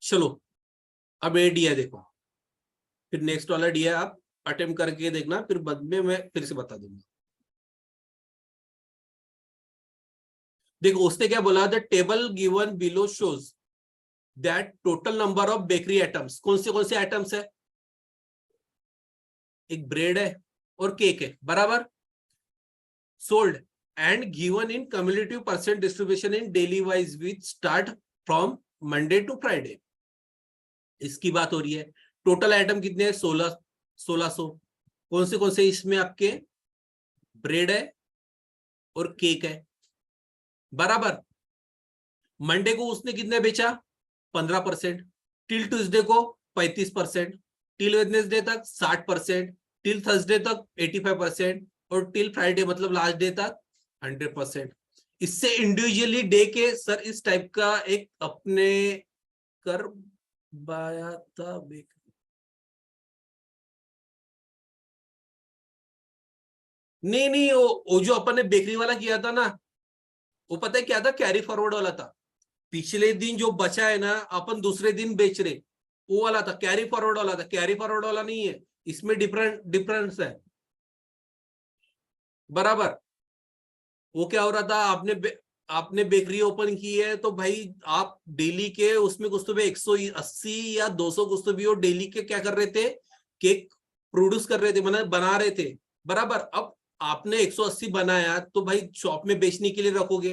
चलो अब ये डी है, देखो फिर नेक्स्ट वाला डी है, आप अटेम्प्ट करके देखना, फिर बाद में मैं फिर से बता दूंगा। देखो उसने क्या बोला, the table given below shows that total number of bakery items, कौन से आइटम्स है, एक ब्रेड है और केक है, बराबर, sold and given in cumulative percent distribution in daily wise which start from Monday to Friday, इसकी बात हो रही है। टोटल आइटम कितने हैं, 1600। कौन से इसमें आपके ब्रेड है और केक है, बराबर। मंडे को उसने कितने बेचा, 15%, टिल ट्यूसडे को 35%, टिल वेडनेसडे तक 60%, टिल थर्सडे तक 85% और टिल फ्राइडे मतलब लास्ट डे तक 100%। इससे इंडिविजुअली डे के सर इस टाइप का एक अपने कर बाया था नहीं, वो जो अपन ने बेकरी वाला किया था ना, वो पता है क्या था, कैरी फॉरवर्ड वाला था। पिछले दिन जो बचा है ना, अपन दूसरे दिन बेच रहे, वो वाला था, कैरी फॉरवर्ड वाला था, कैरी फॉरवर्ड वाला नहीं है, इसमें डिफरेंस है, बराबर। वो क्या हो रहा था, आपने बेकरी ओपन की है तो भाई आप डेली के उसमें कुछ तो भी 180 या 200 कुछ तो भी वो डेली के क्या कर रहे थे, केक प्रोड्यूस कर रहे थे, मतलब बना रहे थे, बराबर। अब आपने 180 बनाया तो भाई शॉप में बेचने के लिए रखोगे।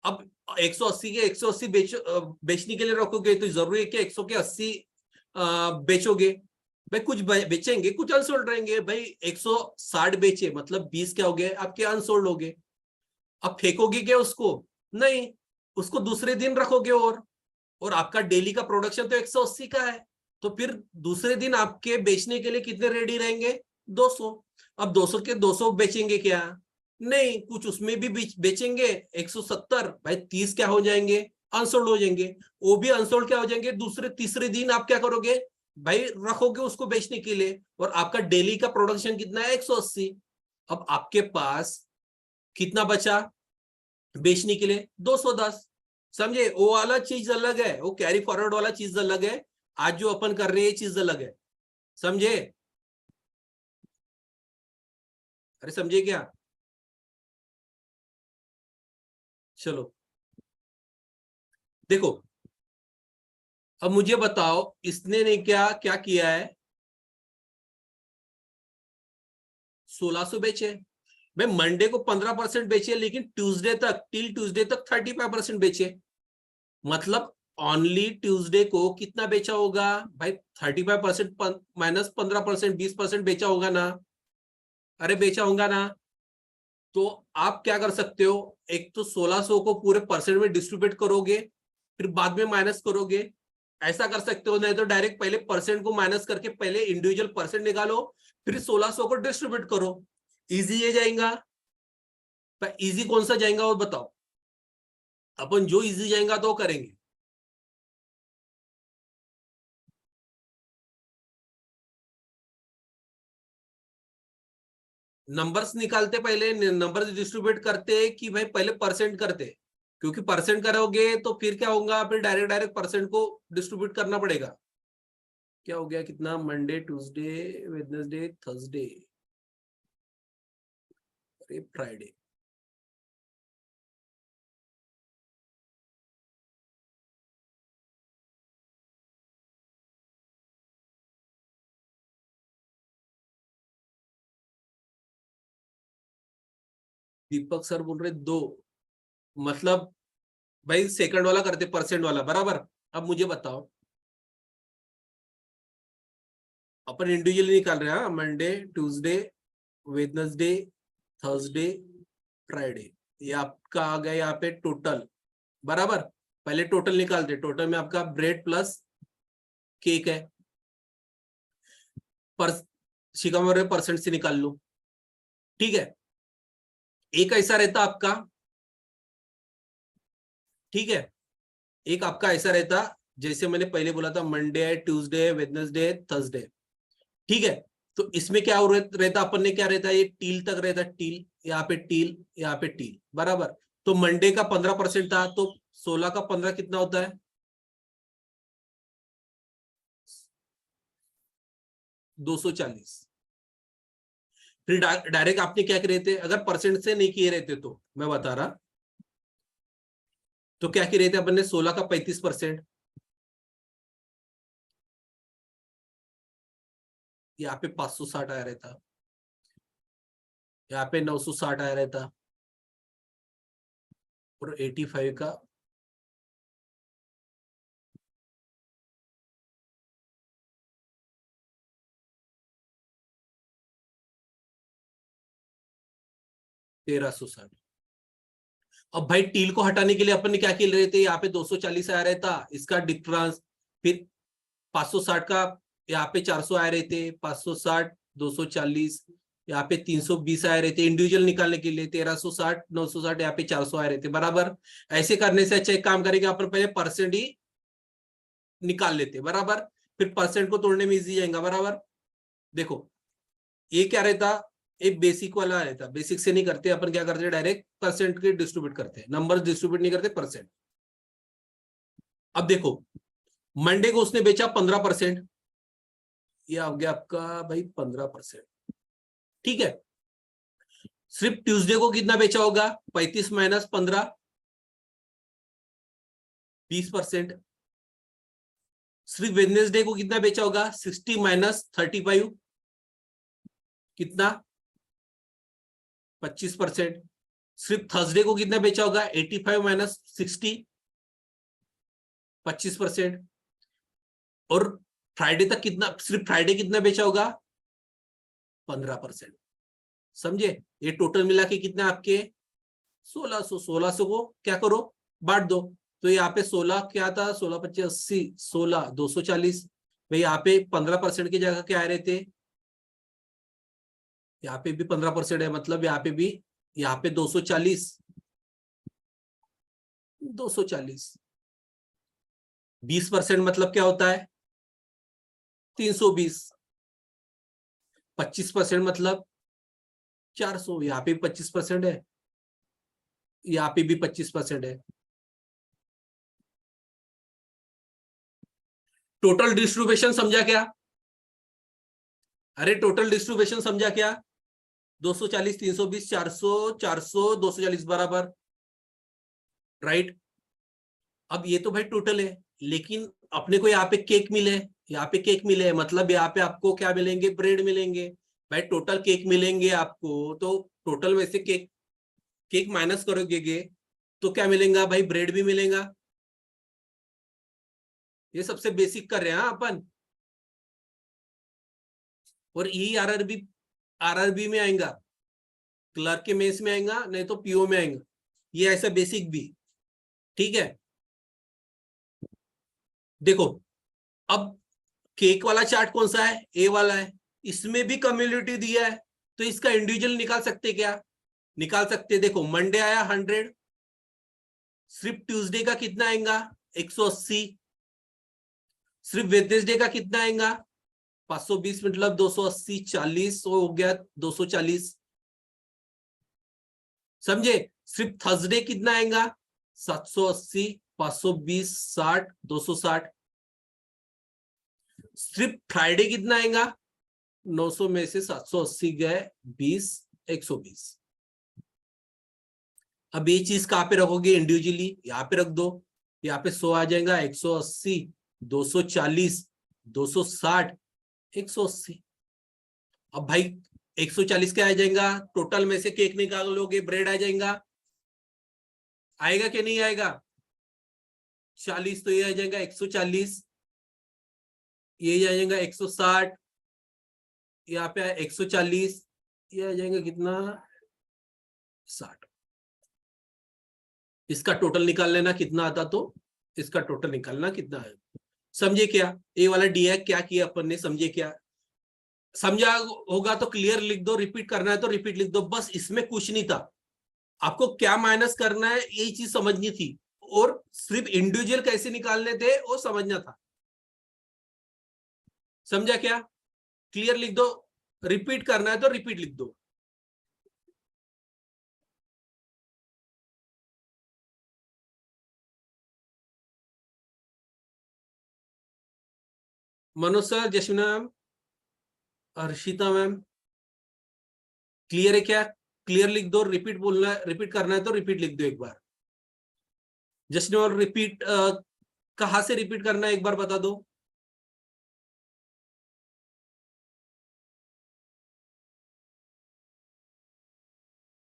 अब 180 के 180 बेचने के लिए रखोगे तो जरूरी है कि 100 के 80 बेचोगे। भाई कुछ बेचेंगे, कुछ अनसोल्ड रहेंगे। भाई 160 बेचे मतलब 20 क्या हो गए आपके, अनसोल्ड हो गए। अब फेंकोगे क्या उसको, नहीं, उसको दूसरे दिन रखोगे। और आपका डेली का प्रोडक्शन तो 180 का है, तो फिर दूसरे दिन आपके बेचने के लिए कितने रेडी रहेंगे, 200। अब 200 के 200 बेचेंगे क्या, नहीं, कुछ उसमें भी बेचेंगे 170, भाई 30 क्या हो जाएंगे, अनसोल्ड हो जाएंगे। वो भी अनसोल्ड क्या हो जाएंगे, दूसरे तीसरे दिन आप क्या करोगे, भाई रखोगे उसको बेचने के लिए। और आपका डेली का प्रोडक्शन कितना है, 180। अब आपके पास कितना बचा बेचने के लिए, 210। समझे, वो वाला चीज अलग है, वो कैरी फॉरवर्ड वाला चीज अलग है, आज जो अपन कर रहे हैं चीज अलग है, समझे। अरे समझे क्या, चलो देखो, अब मुझे बताओ इसने ने क्या क्या किया है, 1600 बेचे। भाई मंडे को 15% बेचे, लेकिन ट्यूसडे तक, टिल ट्यूसडे तक 35% बेचे, मतलब ओनली ट्यूसडे को कितना बेचा होगा भाई, 35% माइनस 15%, 20% बेचा होगा ना, अरे बेचा होगा ना। तो आप क्या कर सकते हो, एक तो 1600 को पूरे परसेंट में डिस्ट्रीब्यूट करोगे, फिर बाद में माइनस करोगे, ऐसा कर सकते हो। नहीं तो डायरेक्ट पहले परसेंट को माइनस करके पहले इंडिविजुअल परसेंट निकालो, फिर 1600 को डिस्ट्रीब्यूट करो, इजी ये जाएगा। पर इजी कौन सा जाएगा वो बताओ, अपन जो इजी जाएगा तो करेंगे। नंबर्स निकालते पहले, नंबर्स डिस्ट्रीब्यूट करते कि भाई पहले परसेंट करते, क्योंकि परसेंट करोगे तो फिर क्या होगा, फिर डायरेक्ट डायरेक्ट परसेंट को डिस्ट्रीब्यूट करना पड़ेगा। क्या हो गया, कितना, मंडे ट्यूसडे वेडनेसडे थर्सडे, अरे फ्राइडे। दीपक सर बोल रहे दो, मतलब भाई सेकंड वाला करते, परसेंट वाला, बराबर। अब मुझे बताओ, अपन इंडिविजुअली निकाल रहे हैं, Monday Tuesday Wednesday Thursday Friday, ये आपका आ गया यहाँ पे टोटल, बराबर। पहले टोटल निकालते, टोटल में आपका ब्रेड प्लस केक है, पर शिकामोरे परसेंट से निकाल लो, ठीक है। एक ऐसा रहता आपका, ठीक है, एक आपका ऐसा रहता, जैसे मैंने पहले बोला था, मंडे ट्यूसडे वेडनेसडे थर्सडे, ठीक है। तो इसमें क्या रहता, अपन ने क्या रहता है, ये टील तक रहता, टील यहाँ पे, टील यहाँ पे, टील, बराबर। तो मंडे का 15% था, तो 16 का 15 कितना होता है, 240। फिर डायरेक्ट आपने क्या करे थे, अगर परसेंट से नहीं किए रहते तो मैं बता रहा, तो क्या किए रहते अपन ने, 16 का 35%, यहाँ पे 560 आया रहता, यहाँ पे 960 आया रहता, और 85 का 1360। अब भाई टील को हटाने के लिए अपन ने क्या खेल रहे थे, यहाँ पे 240 आया रहता, इसका डिफरेंस, फिर 560 का, यहाँ पे 400 आए रहे थे, 560 240, यहाँ पे 320 आए रहे थे इंडिविजुअल निकालने के लिए, 1360 960, यहाँ पे 400 आए रहे थे बराबर। ऐसे करने से अच्छा एक काम करेंगे अपन, पहले परसेंट ही निकाल लेते बराबर, फिर परसेंट को तोड़ने में इजी जाएगा बराबर। देखो ये क्या रहता, एक बेसिक वाला रहता, बेसिक से नहीं करते अपन, क्या करते डायरेक्ट परसेंट के डिस्ट्रीब्यूट करते हैं, नंबर डिस्ट्रीब्यूट नहीं करते, परसेंट। अब देखो मंडे को उसने बेचा 15%, ये आ गया आपका भाई 15%, ठीक है। सिर्फ ट्यूसडे को कितना बेचा होगा, 35 माइनस 15, 20%। सिर्फ वेडनेसडे को कितना बेचा होगा, 60 माइनस 35, कितना, 25%। सिर्फ थर्सडे को कितना बेचा होगा, 85 माइनस 60, 25%। और फ्राइडे तक कितना, सिर्फ फ्राइडे कितना बेचा होगा, 15%। समझे, ये टोटल मिला के कितना आपके 1600, 1600 को क्या करो, बांट दो। तो यहाँ पे 16 क्या था, 16 25 80, 16 240, भाई यहाँ पे 15% की जगह क्या आ रहे थे, यहाँ पे भी 15% है, मतलब यहाँ पे भी, यहाँ पे 240, 240, 20% मतलब क्या होता है, 320, 25% मतलब 400, यहाँ पे 25% है, यहाँ पे भी 25% है। टोटल डिस्ट्रीब्यूशन समझा क्या, अरे टोटल डिस्ट्रीब्यूशन समझा क्या, 240 320 400 400 240 बराबर, राइट। अब ये तो भाई टोटल है, लेकिन अपने को यहाँ पे केक मिले, यहाँ पे केक मिले, मतलब यहाँ पे आपको क्या मिलेंगे, ब्रेड मिलेंगे। भाई टोटल केक मिलेंगे आपको, तो टोटल में से केक, केक माइनस करोगे तो क्या मिलेगा भाई, ब्रेड भी मिलेगा। ये सबसे बेसिक कर रहे हैं अपन। और यही आरआरबी में आएगा, क्लर्क के मेस में आएगा, नहीं तो पीओ में आएगा, ये ऐसा बेसिक भी, ठीक है। देखो अब केक वाला चार्ट कौन सा है, ए वाला है, इसमें भी कम्युनिटी दिया है, तो इसका इंडिविजुअल निकाल सकते क्या, निकाल सकते। देखो मंडे आया 100, सिर्फ ट्यूसडे का कितना आएगा, 180, सिर्फ वेडनेसडे का कितना आएगा, 520 मतलब 280, 40 हो गया 240, समझे। सिर्फ थर्सडे कितना आएगा, 780, 520 60 260। सिर्फ फ्राइडे कितना आएगा, 900 में से 780 गए 20, 120। अब ये चीज कहां पे रखोगे, इंडिविजुअली यहाँ पे रख दो, यहाँ पे 100 आ जाएगा, 180 240 260 180। अब भाई 140 क्या आ जाएगा, टोटल में से केक निकालोगे ब्रेड आ जाएगा, आएगा कि नहीं आएगा, 40, तो ये आ जाएगा 140, ये आ जाएगा 160, यहाँ पे 140, ये आ जाएगा कितना, 60। इसका टोटल निकाल लेना कितना आता, तो इसका टोटल निकालना कितना है। समझे क्या, ए वाला डी है, क्या किया अपन ने, समझे क्या, समझा होगा तो क्लियर लिख दो, रिपीट करना है तो रिपीट लिख दो, बस इसमें कुछ नहीं था, आपको क्या माइनस करना है यही चीज समझनी थी, और सिर्फ इंडिविजुअल कैसे निकालने थे वो समझना था। समझा क्या, क्लियर लिख दो, रिपीट करना है तो रिपीट लिख दो। मनोज सर, जय श्री राम। अर्शिता मैम क्लियर है क्या? क्लियर लिख दो, रिपीट बोलना है, रिपीट करना है तो रिपीट लिख दो एक बार। जस्ट और रिपीट कहाँ से रिपीट करना है एक बार बता दो।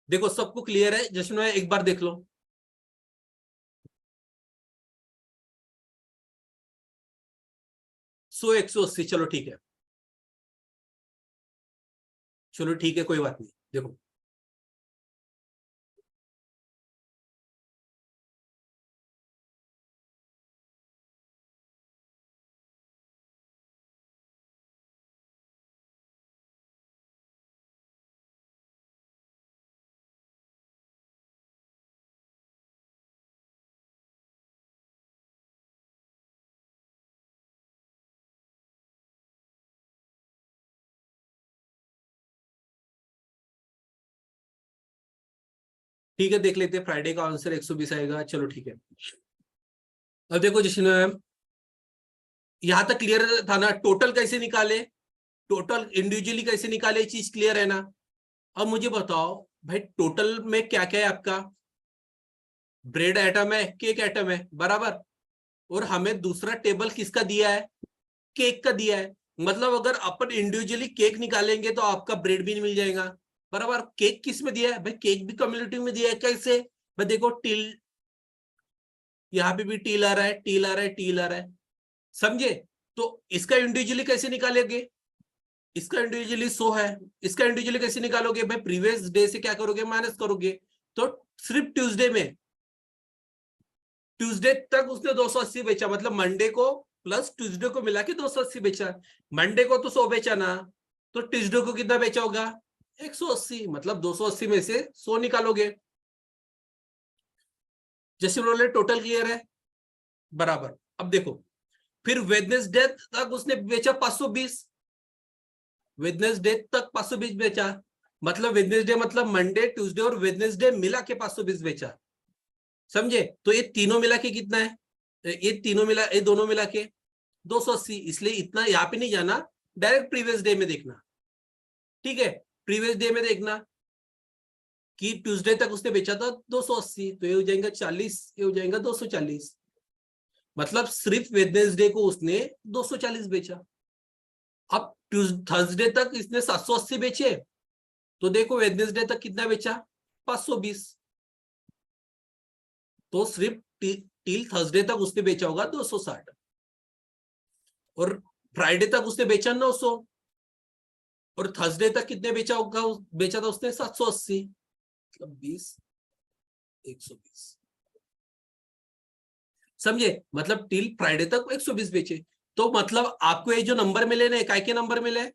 देखो सबको क्लियर है, जश्न एक बार देख लो। 100 180, चलो ठीक है, चलो ठीक है, कोई बात नहीं। देखो ठीक है, देख लेते हैं, फ्राइडे का आंसर 120 आएगा, चलो ठीक है। अब देखो जश्न मैम, यहां तक क्लियर था ना? टोटल कैसे निकाले, टोटल इंडिविजुअली कैसे निकाले, ये चीज क्लियर है ना? अब मुझे बताओ भाई, टोटल में क्या क्या है आपका? ब्रेड आइटम है, केक आइटम है, बराबर। और हमें दूसरा टेबल किसका दिया है? केक का दिया है। मतलब अगर अपन इंडिविजुअली केक निकालेंगे तो आपका ब्रेड भी नहीं मिल जाएगा, बराबर। केक किस में दिया है भाई? केक भी कम्युनिटी में दिया है, कैसे भाई? देखो टिल, यहाँ पे भी टील आ रहा है, टील आ रहा है, टील आ रहा है, समझे? तो इसका इंडिविजुअली कैसे निकालेंगे? इसका इंडिविजुअली 100 है, इसका इंडिविजुअली कैसे निकालोगे भाई? प्रीवियस डे से क्या करोगे? माइनस करोगे। तो सिर्फ ट्यूसडे में, ट्यूसडे तक उसने 280 बेचा, मतलब मंडे को प्लस ट्यूसडे को मिला के 280 बेचा। मंडे को तो 100 बेचा ना, तो ट्यूसडे को कितना बेचा होगा? 180, मतलब 280 में से 100 निकालोगे। जैसे उन्होंने टोटल क्लियर है, बराबर। अब देखो, फिर वेडनेसडे तक उसने बेचा 520, वेडनेसडे तक 520 बेचा, मतलब वेडनेसडे मतलब मंडे ट्यूसडे और वेडनेसडे मिला के 520 बेचा, समझे? तो ये तीनों मिला के कितना है? ये तीनों मिला, ये दोनों मिला के 280। इसलिए इतना यहाँ पे नहीं जाना, डायरेक्ट प्रीवियस डे में देखना, ठीक है? प्रीवियस डे में देखना कि ट्यूसडे तक उसने बेचा था 280, तो ये हो जाएगा 40, ये हो जाएगा 240। मतलब सिर्फ वेडनेसडे को उसने 240 बेचा। अब थर्सडे तक इसने 780 बेचे, तो देखो वेडनेसडे तक कितना बेचा? 520। तो सिर्फ टिल थर्सडे तक उसने बेचा होगा 260, और फ्राइडे तक उसने बेचा 900, और थर्सडे तक कितने बेचा होगा? बेचा था उसने 780, मतलब 20, 120, समझे? मतलब टिल फ्राइडे तक 120 बेचे। तो मतलब आपको ये जो नंबर मिले ना, काय के नंबर मिले?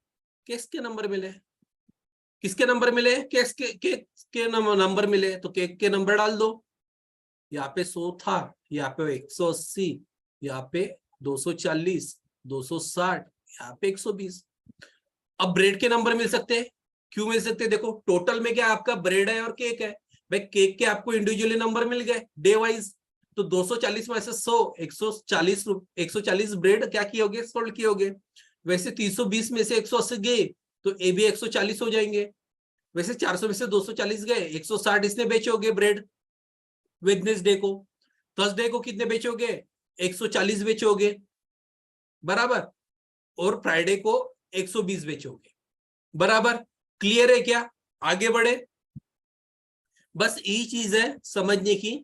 केस के नंबर मिले। किसके नंबर मिले? केस के नंबर मिले, तो केक के नंबर डाल दो। यहाँ पे 100 था, यहाँ पे 180, यहाँ पे 240, 260, यहाँ पे 120। अब ब्रेड के नंबर मिल सकते हैं, क्यों मिल सकते हैं? देखो टोटल में क्या आपका ब्रेड है और केक है, भाई केक के आपको इंडिविजुअली नंबर मिल गए डे वाइज। तो 240 में से 100, 140, 140 ब्रेड क्या किए होगे? सोल्ड किए होगे। वैसे 320 में से 180 गए, तो ए भी 140 हो जाएंगे। वैसे 400 में से 240 गए, 160 इसने बेचे होगे ब्रेड वेडनेसडे को। थर्सडे को कितने बेचोगे? 140 बेचोगे, बराबर। और फ्राइडे को 120 बेचोगे, बराबर। क्लियर है क्या? आगे बढ़े। बस यही चीज है समझने की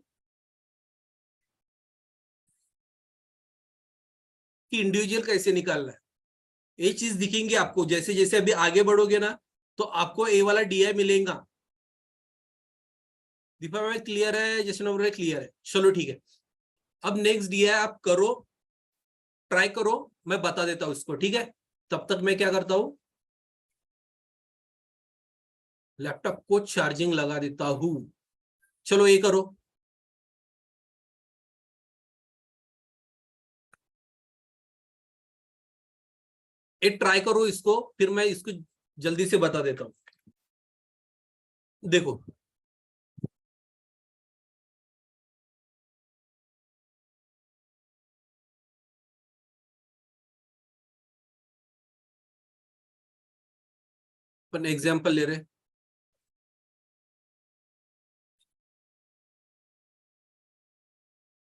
कि इंडिविजुअल कैसे निकालना है। ये चीज दिखेंगे आपको जैसे जैसे अभी आगे बढ़ोगे ना, तो आपको ए वाला डीआई मिलेगा। दीपा में क्लियर है? जैसे नंबर क्लियर है, चलो ठीक है। अब नेक्स्ट डीआई आप करो, ट्राई करो, मैं बता देता हूं इसको, ठीक है? तब तक मैं क्या करता हूं, लैपटॉप को चार्जिंग लगा देता हूं। चलो ये करो, ये ट्राई करो इसको, फिर मैं इसको जल्दी से बता देता हूं। देखो अपन एग्जाम्पल ले रहे,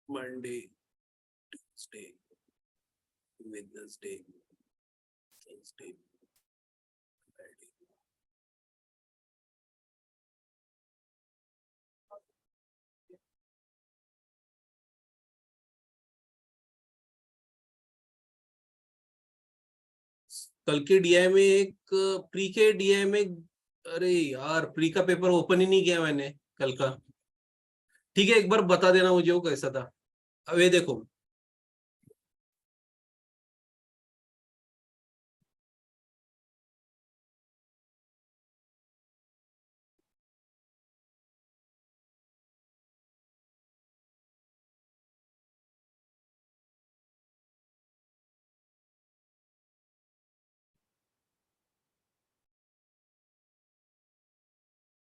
Monday, Tuesday, Wednesday, Thursday, Friday. कल के डीआई में एक, प्री के डीआई में, अरे यार प्री का पेपर ओपन ही नहीं किया मैंने कल का। ठीक है, एक बार बता देना मुझे वो कैसा था। अब ये देखो,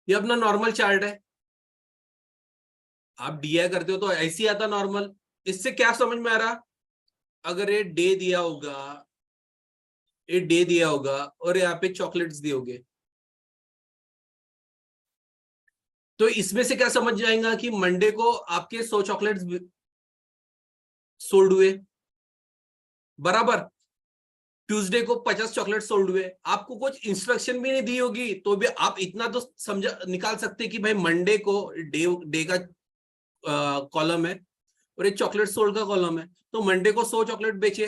ये अपना नॉर्मल चार्ट है। आप डीआई करते हो तो ऐसे ही आता नॉर्मल। इससे क्या समझ में आ रहा, अगर ये डे दिया होगा, ये डे दिया होगा और यहाँ पे चॉकलेट्स दिए होंगे, तो इसमें से क्या समझ जाएगा कि मंडे को आपके 100 चॉकलेट्स सोल्ड हुए, बराबर। ट्यूसडे को 50 चॉकलेट सोल्ड हुए। आपको कुछ इंस्ट्रक्शन भी नहीं दी होगी तो भी आप इतना तो समझा निकाल सकते कि भाई मंडे को डे डे का कॉलम है और एक चॉकलेट सोल्ड का कॉलम है, तो मंडे को 100 चॉकलेट बेचे,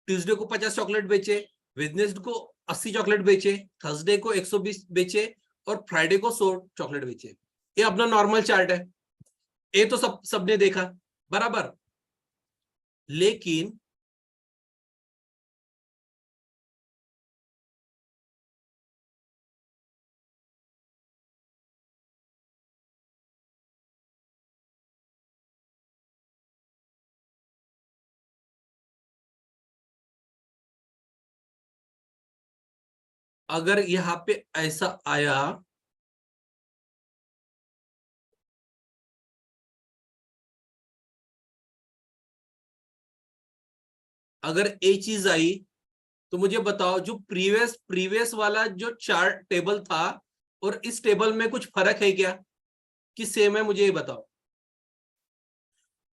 ट्यूसडे को 50 चॉकलेट बेचे, वेडनेसडे को 80 चॉकलेट बेचे, थर्सडे को 120 बेचे और फ्राइडे को 100 चॉकलेट बेचे। ये अपना नॉर्मल चार्ट है, ये तो सबने देखा, बराबर। लेकिन अगर यहां पे ऐसा आया, अगर ये चीज आई, तो मुझे बताओ जो प्रीवियस प्रीवियस वाला जो चार्ट टेबल था और इस टेबल में कुछ फर्क है क्या, कि सेम है, मुझे ये बताओ।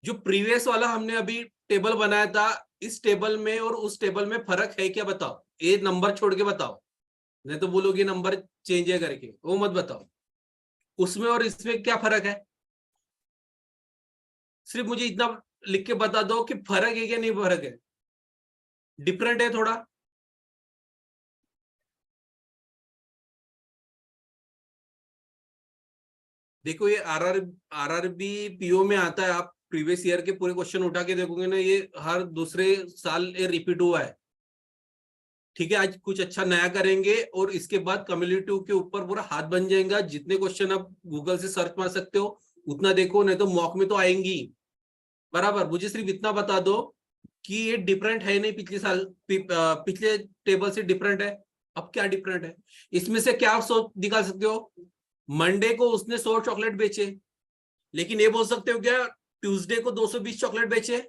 जो प्रीवियस वाला हमने अभी टेबल बनाया था, इस टेबल में और उस टेबल में फर्क है क्या, बताओ। ये नंबर छोड़ के बताओ, नहीं तो बोलोगे नंबर चेंज है करके, वो मत बताओ। उसमें और इसमें क्या फर्क है, सिर्फ मुझे इतना लिख के बता दो कि फर्क है क्या नहीं फर्क है, डिफरेंट है थोड़ा। देखो ये आरआरबी पीओ में आता है, आप प्रीवियस ईयर के पूरे क्वेश्चन उठा के देखोगे ना, ये हर दूसरे साल ये रिपीट हुआ है। ठीक है, आज कुछ अच्छा नया करेंगे और इसके बाद कम्युनिटी के ऊपर पूरा हाथ बन जाएगा। जितने क्वेश्चन आप गूगल से सर्च मार सकते हो उतना देखो, नहीं तो मॉक में तो आएंगी, बराबर। मुझे सिर्फ इतना बता दो कि ये डिफरेंट है नहीं, पिछले साल पिछले टेबल से डिफरेंट है। अब क्या डिफरेंट है, इसमें से क्या सोच निकाल सकते हो। मंडे को उसने 100 चॉकलेट बेचे, लेकिन ये बोल सकते हो क्या ट्यूसडे को 220 चॉकलेट बेचे,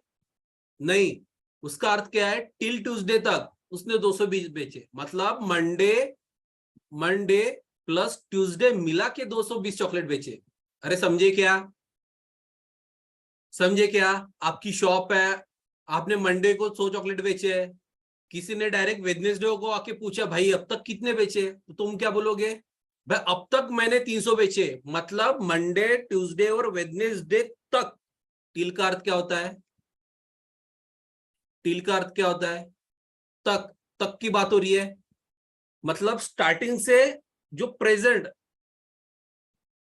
नहीं। उसका अर्थ क्या है, टिल ट्यूसडे तक उसने 220 बेचे, मतलब मंडे मंडे प्लस ट्यूसडे मिला के 220 चॉकलेट बेचे। अरे समझे क्या, समझे क्या। आपकी शॉप है, आपने मंडे को 100 चॉकलेट बेचे है, किसी ने डायरेक्ट वेडनेसडे को आके पूछा भाई अब तक कितने बेचे, तो तुम क्या बोलोगे, भाई अब तक मैंने 300 बेचे, मतलब मंडे ट्यूसडे और वेडनेसडे तक। टिल का अर्थ क्या होता है, टिल का अर्थ क्या होता है, तक, तक की बात हो रही है, मतलब स्टार्टिंग से जो प्रेजेंट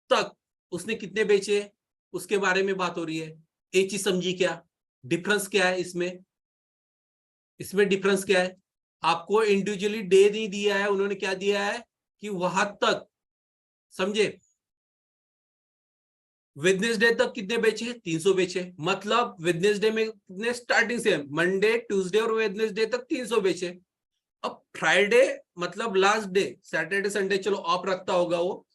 तक उसने कितने बेचे उसके बारे में बात हो रही है। एक चीज समझी क्या, डिफरेंस क्या है इसमें, इसमें डिफरेंस क्या है। आपको इंडिविजुअली डे नहीं दिया है, उन्होंने क्या दिया है कि वहां तक, समझे। वेडनेसडे तक कितने बेचे, 300 बेचे, मतलब वेडनेसडे में कितने स्टार्टिंग से, मंडे ट्यूसडे और वेडनेसडे तक 300 बेचे। अब फ्राइडे मतलब लास्ट डे, सैटरडे संडे चलो ऑफ रखता होगा वो,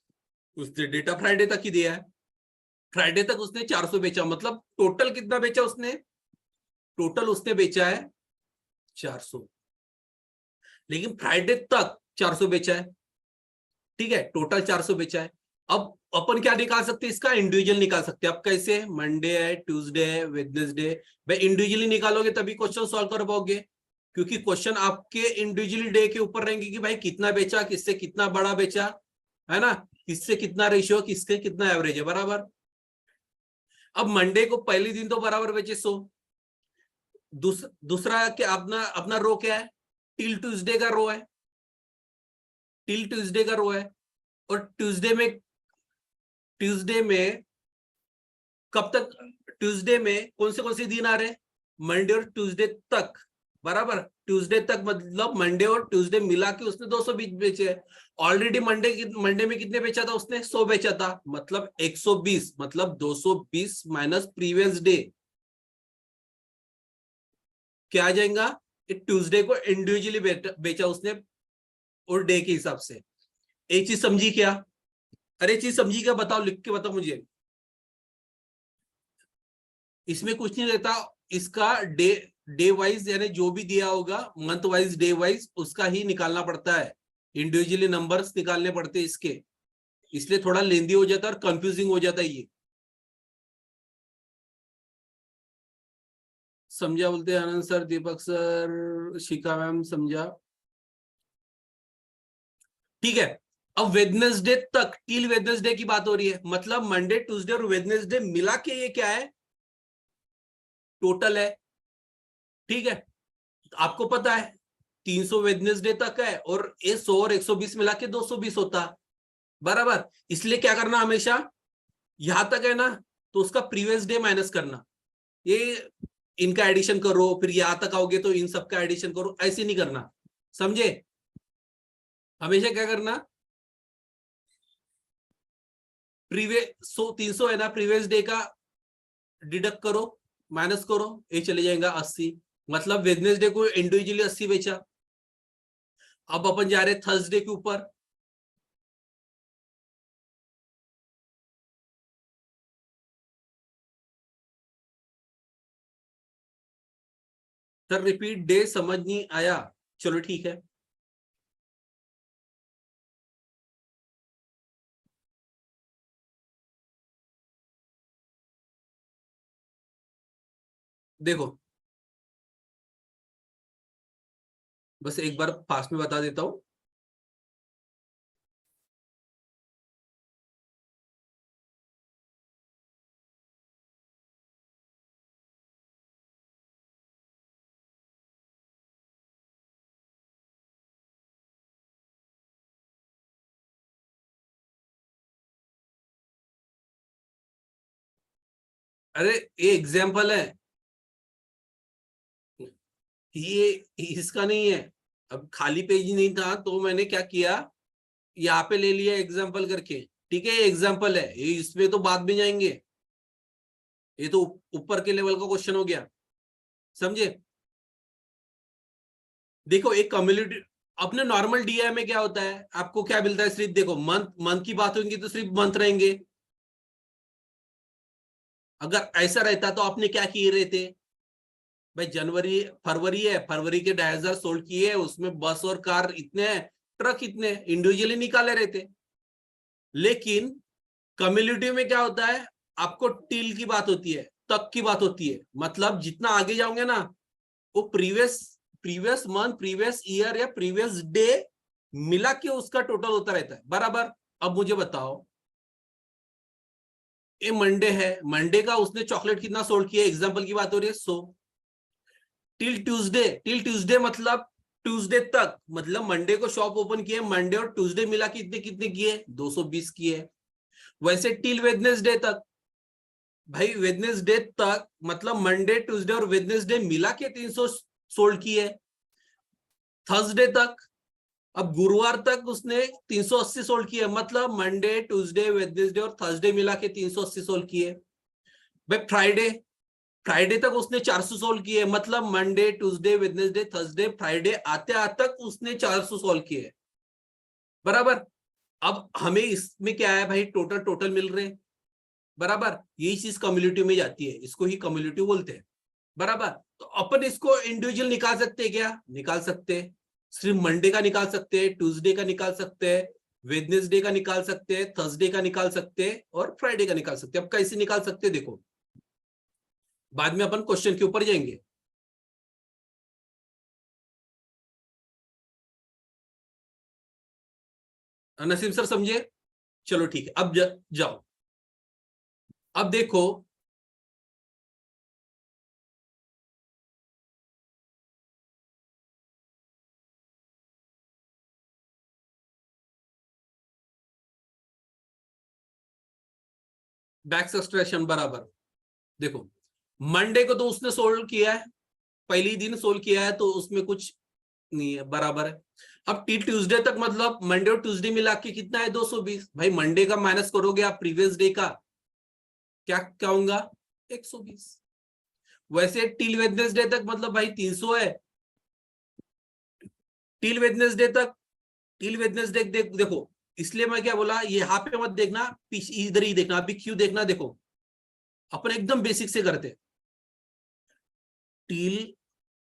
उसने डेटा फ्राइडे तक ही दिया है, फ्राइडे तक उसने 400 बेचा, मतलब टोटल कितना बेचा उसने, टोटल उसने बेचा है 400, लेकिन फ्राइडे तक 400 बेचा है। ठीक है, टोटल 400 बेचा है। अब अपन क्या निकाल सकते हैं, इसका इंडिविजुअल निकाल सकते हैं। अब कैसे, मंडे है, ट्यूसडे है, वेडनेसडे, भाई इंडिविजुअली निकालोगे तभी क्वेश्चन सॉल्व कर पाओगे, क्योंकि क्वेश्चन आपके इंडिविजुअली डे के ऊपर रहेंगे कि भाई कितना बेचा, किससे कितना बड़ा बेचा, है ना, किससे कितना रेशियो, किसके कितना एवरेज है, बराबर। अब मंडे को पहले दिन तो बराबर बेचे 100। दूसरा क्या, अपना अपना रो क्या है, टिल ट्यूसडे का रो है, टिल ट्यूसडे का रो है। और ट्यूसडे में कब तक, ट्यूसडे में कौन से दिन आ रहे हैं, मंडे और ट्यूसडे तक, बराबर। ट्यूसडे तक मतलब मंडे और ट्यूसडे मिला के उसने 220 बेचे हैं। ऑलरेडी मंडे में कितने बेचा था उसने, 100 बेचा था, मतलब 120, मतलब 220 माइनस प्रीवियस डे, क्या आ जाएगा, ट्यूसडे को इंडिविजुअली बेचा उसने और डे के हिसाब से। एक चीज समझी क्या, अरे चीज समझी क्या, बताओ, लिख के बताओ मुझे। इसमें कुछ नहीं रहता, इसका डे वाइज यानी जो भी दिया होगा मंथ वाइज डे वाइज उसका ही निकालना पड़ता है, इंडिविजुअली नंबर्स निकालने पड़ते हैं इसके, इसलिए थोड़ा लेंदी हो जाता है और कंफ्यूजिंग हो जाता है ये। समझा बोलते हैं आनंद सर, दीपक सर, शिखा मैम, समझा, ठीक है। अब वेडनेसडे तक, टिल वेडनेसडे की बात हो रही है, मतलब मंडे ट्यूसडे और वेडनेसडे मिला के ये क्या है, टोटल है, ठीक है। आपको पता है 300 वेडनेसडे तक है और ये 100 और 120 मिला के 220 होता, बराबर। इसलिए क्या करना, हमेशा यहां तक है ना तो उसका प्रीवियस डे माइनस करना, ये इनका एडिशन करो, फिर यहां तक आओगे तो इन सबका एडिशन करो, ऐसे नहीं करना, समझे। हमेशा क्या करना, प्रीवियस 300 है ना, प्रीवियस डे का डिडक्ट करो, माइनस करो, ये चले जाएगा 80, मतलब वेडनेसडे को इंडिविजुअली 80 बेचा। अब अपन जा रहे थर्सडे के ऊपर, सर रिपीट डे समझ नहीं आया, चलो ठीक है। देखो बस एक बार फास्ट में बता देता हूं, अरे ये एग्जाम्पल है, ये इसका नहीं है। अब खाली पेज नहीं था तो मैंने क्या किया, यहाँ पे ले लिया एग्जाम्पल करके, ठीक है, ये एग्जाम्पल है, ये इसमें तो बाद में जाएंगे, ये तो ऊपर के लेवल का क्वेश्चन हो गया, समझे। देखो एक कम्युनिटी, अपने नॉर्मल डीआई में क्या होता है, आपको क्या मिलता है, सिर्फ देखो मंथ मंथ की बात होगी तो सिर्फ मंथ रहेंगे। अगर ऐसा रहता तो आपने क्या किए रहते, भाई जनवरी फरवरी है, फरवरी के 2,500 सोल्ड किए, उसमें बस और कार इतने हैं, ट्रक इतने, इंडिविजुअली निकाले रहते। लेकिन कम्युनिटी में क्या होता है, आपको टिल की बात होती है, तक की बात होती है, मतलब जितना आगे जाओगे ना, वो previous previous month, previous year या प्रीवियस डे मिला के उसका टोटल होता रहता है, बराबर। अब मुझे बताओ, ये मंडे है, मंडे का उसने चॉकलेट कितना सोल्ड किया, एग्जांपल की बात हो रही है 100। टिल ट्यूसडे मतलब ट्यूसडे तक, मतलब मंडे को शॉप ओपन किए, मंडे और ट्यूसडे मिला के इतने कितने किए, 220 किए। वैसे टिल वेडनेसडे तक, भाई वेडनेसडे तक मतलब मंडे ट्यूसडे और वेडनेसडे मिला के 300 सोल्ड किए। थर्सडे तक, अब गुरुवार तक उसने 380 सोल्ड किए, मतलब मंडे ट्यूसडे वेडनेसडे और थर्सडे मिला के 380 सोल्ड किए। भाई फ्राइडे, फ्राइडे तक उसने 400 सोल्व किए, मतलब Monday Tuesday Wednesday Thursday Friday आते आते तक उसने 400 सोल्व किए, बराबर। अब हमें इसमें क्या है भाई, टोटल टोटल मिल रहे, बराबर। यही चीज कम्युनिटी में जाती है, इसको ही कम्युनिटी बोलते हैं, बराबर। तो अपन इसको इंडिविजुअल निकाल सकते हैं क्या, निकाल सकते हैं, सिर्फ मंडे का निकाल सकते हैं, ट्यूसडे का निकाल सकते हैं, वेडनेसडे का निकाल सकते हैं, थर्सडे का निकाल सकते हैं और फ्राइडे का निकाल सकते हैं। अब कैसे निकाल सकते हैं देखो, बाद में अपन क्वेश्चन के ऊपर जाएंगे। नसीम सर समझे? चलो ठीक है, अब जाओ। अब देखो, बैक सब्ट्रैक्शन बराबर। देखो मंडे को तो उसने सोल्व किया है, पहली दिन सोल्व किया है, तो उसमें कुछ नहीं है, बराबर है। अब टी ट्यूसडे तक मतलब मंडे और ट्यूसडे मिला के कितना है? 220। भाई मंडे का माइनस करोगे आप प्रीवियस डे का, क्या क्या होगा? 120। वैसे टिल वेडनेसडे तक मतलब भाई 300 है। टिल वेडनेसडे तक, टिल वेडनेसडे देखो, इसलिए मैं क्या बोला, यहाँ पे मत देखना, इधर ही देखना। अभी क्यों देखना, देखो अपन एकदम बेसिक से करते। टिल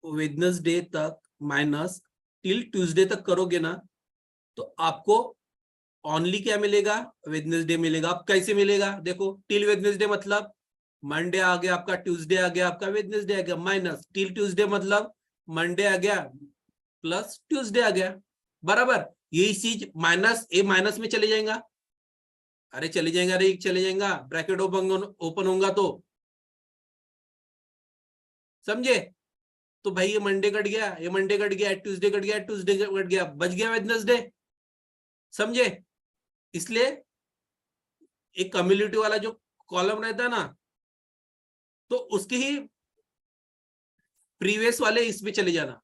वेडनेसडे तक माइनस टिल ट्यूसडे तक करोगे ना, तो आपको ओनली क्या मिलेगा? वेडनेसडे मिलेगा। अब कैसे मिलेगा देखो, टिल वेडनेसडे मतलब मंडे आ गया आपका, ट्यूसडे आ गया आपका, वेडनेसडे आ गया, माइनस टिल ट्यूसडे मतलब मंडे आ गया प्लस ट्यूसडे आ गया, बराबर। यही चीज माइनस ए माइनस में चले जाएगा, अरे चले जाएगा, अरे चले जाएगा, ब्रैकेट ओपन होगा तो, समझे? तो भाई ये मंडे कट गया, ये मंडे कट गया, ट्यूसडे कट गया, ट्यूसडे कट गया, बच गया वेडनेसडे, समझे? इसलिए एक कम्युनिटी वाला जो कॉलम रहता है ना, तो उसके ही प्रीवियस वाले इसमें चले जाना,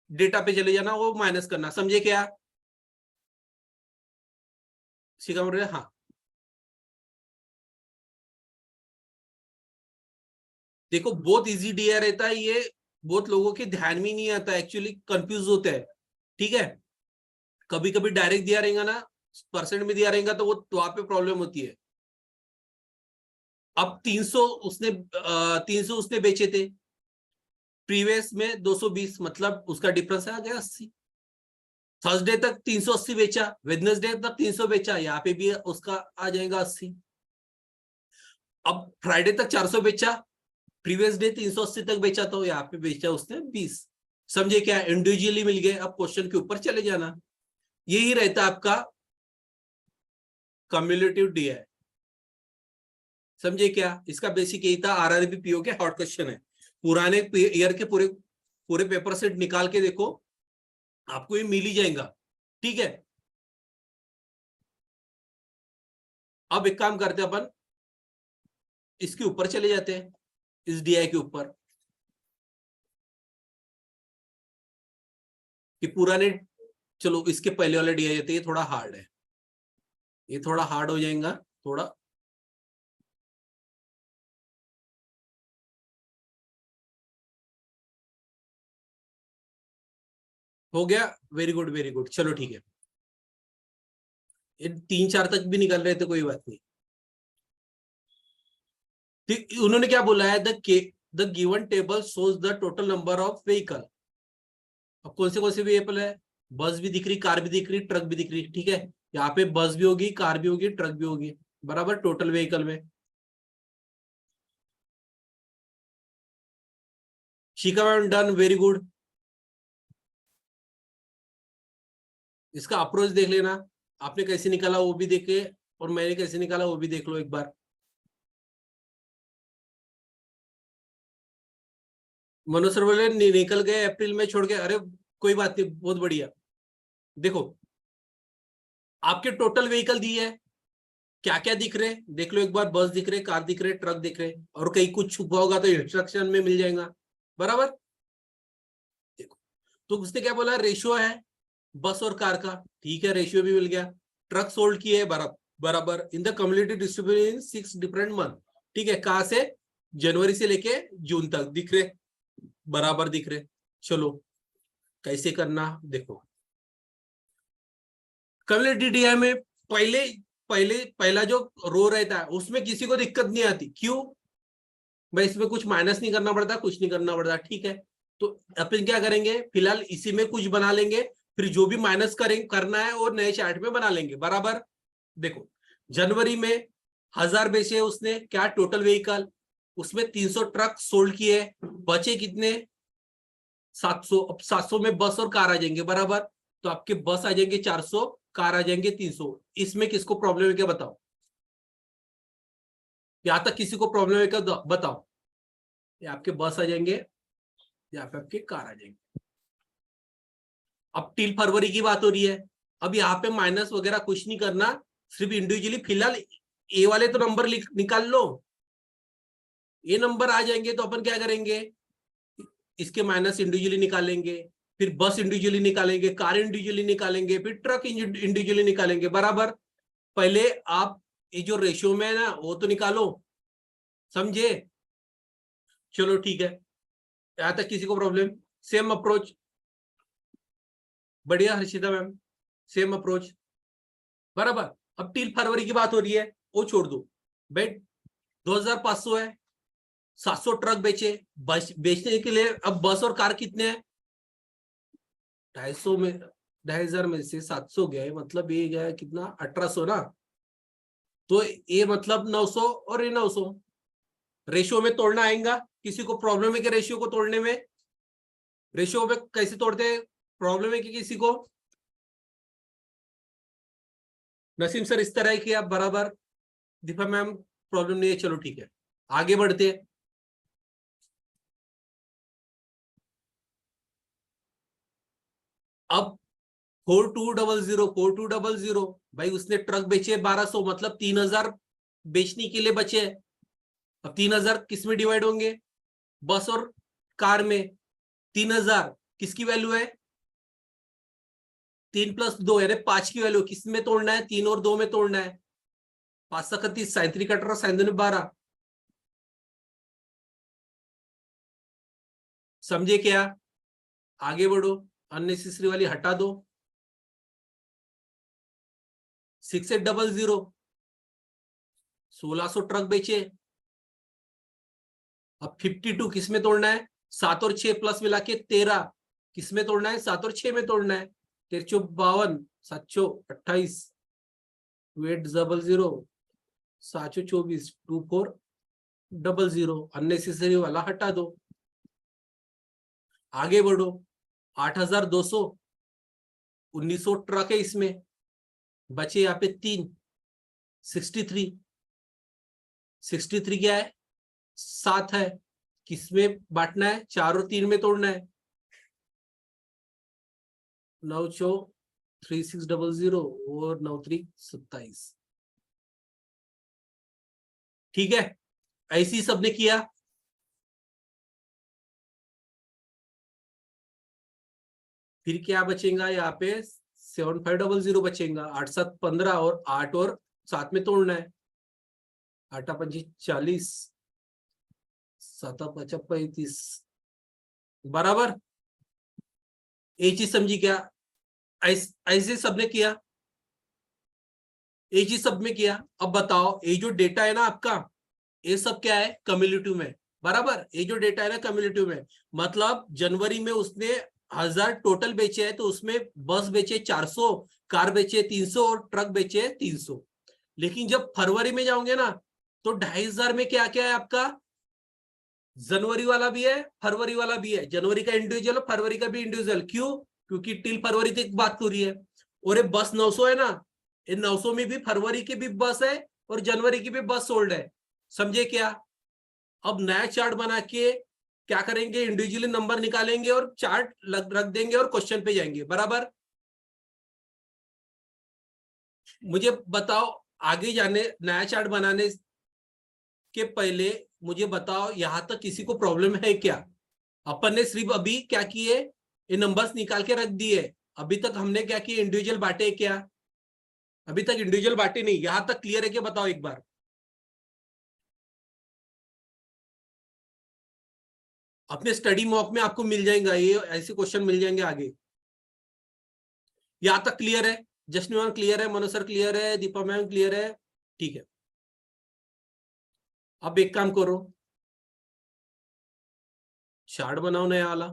डेटा पे चले जाना, वो माइनस करना, समझे क्या? सीखा बोल रहे? हाँ देखो, बहुत इजी डीआर रहता है ये, बहुत लोगों के ध्यान में नहीं आता, एक्चुअली कंफ्यूज होते हैं, ठीक है? कभी कभी डायरेक्ट दिया रहेगा ना, परसेंट में दिया रहेगा, तो वो तो वहां पे प्रॉब्लम होती है। अब 300 उसने 300 उसने बेचे थे, प्रीवियस में 220, मतलब उसका डिफरेंस आ गया 80। थर्सडे तक 380 बेचा, वेडनेसडे तक 300 बेचा, यहाँ पे भी उसका आ जाएगा 80। अब फ्राइडे तक 400 बेचा, प्रीवियस डे 380 तक बेचा, तो यहाँ पे बेचा उसने 20। समझे क्या? इंडिविजुअली मिल गए। अब क्वेश्चन के ऊपर चले जाना, यही रहता आपका कम्युलेटिव डीआई। समझे क्या? इसका बेसिक यही था, आरआरबी पीओ के हॉट क्वेश्चन है, पुराने ईयर के पूरे पूरे पेपर सेट निकाल के देखो, आपको ये मिल ही जाएगा, ठीक है? अब एक काम करते हैं अपन, इसके ऊपर चले जाते हैं, इस डीआई के ऊपर, कि पुराने, चलो इसके पहले वाले डीआई जाते हैं, ये थोड़ा हार्ड है, ये थोड़ा हार्ड हो जाएगा थोड़ा। हो गया, वेरी गुड वेरी गुड, चलो ठीक है। ये 3-4 तक भी निकल रहे थे, कोई बात नहीं। उन्होंने क्या बोला है, the given table shows the total number of vehicle. अब कौन से व्हीकल है? बस भी दिख रही, कार भी दिख रही, ट्रक भी दिख रही, ठीक है? यहाँ पे बस भी होगी, कार भी होगी, ट्रक भी होगी, बराबर, टोटल व्हीकल में। शिखा मैम डन, वेरी गुड। इसका अप्रोच देख लेना, आपने कैसे निकाला वो भी देखे, और मैंने कैसे निकाला वो भी देख लो एक बार। मनोज सर बोले निकल गए अप्रैल में छोड़ के, अरे कोई बात नहीं, बहुत बढ़िया। देखो आपके टोटल व्हीकल दिए है, क्या क्या दिख रहे देख लो एक बार, बस दिख रहे, कार दिख रहे, ट्रक दिख रहे, और कहीं कुछ छुपा होगा तो इंस्ट्रक्शन में मिल जाएगा, बराबर। देखो, तो उसने क्या बोला, रेशियो है बस और कार का, ठीक है, रेशियो भी मिल गया। ट्रक सोल्ड किए है बराबर, बराबर, in the community distribution in 6 different month, ठीक है, कहां से? जनवरी से लेके जून तक दिख रहे, बराबर दिख रहे। चलो कैसे करना देखो, कम्युनिटी डीआई में पहले पहले पहला जो रो रहता है उसमें किसी को दिक्कत नहीं आती, क्यों भाई? इसमें कुछ माइनस नहीं करना पड़ता, कुछ नहीं करना पड़ता, ठीक है? तो अपन क्या करेंगे, फिलहाल इसी में कुछ बना लेंगे, फिर जो भी माइनस करना है वो नए चार्ट में बना लेंगे। बराबर। देखो जनवरी में 1000 बेचे उसने, क्या टोटल व्हीकल, उसमें 300 ट्रक सोल्ड किए, बचे कितने 700। अब 700 में बस और कार आ जाएंगे। बराबर। तो आपके बस आ जाएंगे 400, कार आ जाएंगे 300। इसमें किसको प्रॉब्लम है क्या बताओ, यहां तक किसी को प्रॉब्लम है क्या बताओ। ये आपके बस आ जाएंगे, यहाँ पे आपके कार आ जाएंगे। अब टिल फरवरी की बात हो रही है। अब यहाँ पे माइनस वगैरह कुछ नहीं करना, सिर्फ इंडिविजुअली फिलहाल ए वाले तो नंबर निकाल लो। ये नंबर आ जाएंगे तो अपन क्या करेंगे, इसके माइनस इंडिविजुअली निकालेंगे, फिर बस इंडिविजुअली निकालेंगे, कार इंडिविजुअली निकालेंगे, फिर ट्रक इंडिविजुअली निकालेंगे। बराबर। पहले आप ये जो रेशियो में है ना वो तो निकालो, समझे। चलो ठीक है, यहां तक किसी को प्रॉब्लम। सेम अप्रोच, बढ़िया हर्षिता मैम, सेम अप्रोच। बराबर। अब टिल फरवरी की बात हो रही है, वो छोड़ दो भाई। 2500 है, 700 ट्रक बेचे, बेचने के लिए अब बस और कार कितने हैं, 250 में, 2500 में से 700 गए, मतलब ये गया कितना 1800 ना। तो ये मतलब 900 और ये 900 रेशियो में तोड़ना आएगा। किसी को प्रॉब्लम है कि रेशियो को तोड़ने में, रेशियो में कैसे तोड़ते हैं, प्रॉब्लम है कि किसी को। नसीम सर इस तरह की आप बराबर, दीपा मैम प्रॉब्लम नहीं है, चलो ठीक है आगे बढ़ते हैं। अब 4200 भाई उसने ट्रक बेचे 1200, मतलब 3000 बेचने के लिए बचे। अब 3000 किस में डिवाइड होंगे, बस और कार में। 3000 किसकी वैल्यू है, 3+2 यानी 5 की वैल्यू, किस में तोड़ना है, 3 और 2 में तोड़ना है। 5 × 30, साइन 3 कट रहा, साइन 2 12। समझे क्या, आगे बढ़ो, अननेसेसरी वाली हटा दो। 6800 1600 ट्रक बेचे। अब 52 किस में तोड़ना है, 7 और 6 प्लस मिला के 13, किस में तोड़ना है, 7 और 6 में तोड़ना है। 1352, 728, 2800, 724, 2400, अननेसेसरी वाला हटा दो। आगे बढ़ो, 8200, 1900 ट्रक है इसमें, बचे यहाँ पे 3, 63, 63 क्या है, 7 है, किसमें बांटना है, 4 और 3 में तोड़ना है। 9 3600 और 9 3 27। ठीक है, ऐसी सबने किया। फिर क्या बचेगा यहाँ पे, 7500 बचेगा। 8 7 15 और 8 और 7 में तोड़ना है। 8 5 40, 7 5 35। बराबर। एक चीज समझी क्या, ऐसे सबने किया, एक चीज सब में किया। अब बताओ ये जो डेटा है ना आपका, ये सब क्या है, कम्युलेटिव में। बराबर। ये जो डेटा है ना कम्युलेटिव में, मतलब जनवरी में उसने 1000 टोटल बेचे हैं, तो उसमें बस बेचे 400, कार बेचे 300 और ट्रक बेचे 300। लेकिन जब फरवरी में जाओगे ना, तो 2500 में क्या क्या है आपका, जनवरी वाला भी है, फरवरी वाला भी है। जनवरी का इंडिविजुअल, फरवरी का भी इंडिविजुअल। क्यों, क्योंकि टिल फरवरी तक बात हो रही है। और ये बस 900 है ना, ये 900 में भी फरवरी की भी बस है और जनवरी की भी बस सोल्ड है। समझे क्या। अब नया चार्ट बना के क्या करेंगे, इंडिविजुअली नंबर निकालेंगे और चार्ट रख देंगे और क्वेश्चन पे जाएंगे। बराबर। मुझे बताओ, आगे जाने नया चार्ट बनाने के पहले मुझे बताओ, यहां तक किसी को प्रॉब्लम है क्या। अपन ने सिर्फ अभी क्या किए, ये नंबर्स निकाल के रख दिए। अभी तक हमने क्या किया, इंडिविजुअल बांटे क्या, अभी तक इंडिविजुअल बांटे नहीं। यहां तक क्लियर है क्या बताओ एक बार। अपने स्टडी मॉक में आपको मिल जाएगा, ये ऐसे क्वेश्चन मिल जाएंगे आगे। यहां तक क्लियर है, जश्न क्लियर है, मनो सर क्लियर है, दीपा मैम क्लियर है। ठीक है, अब एक काम करो, चार्ट बनाओ नया वाला।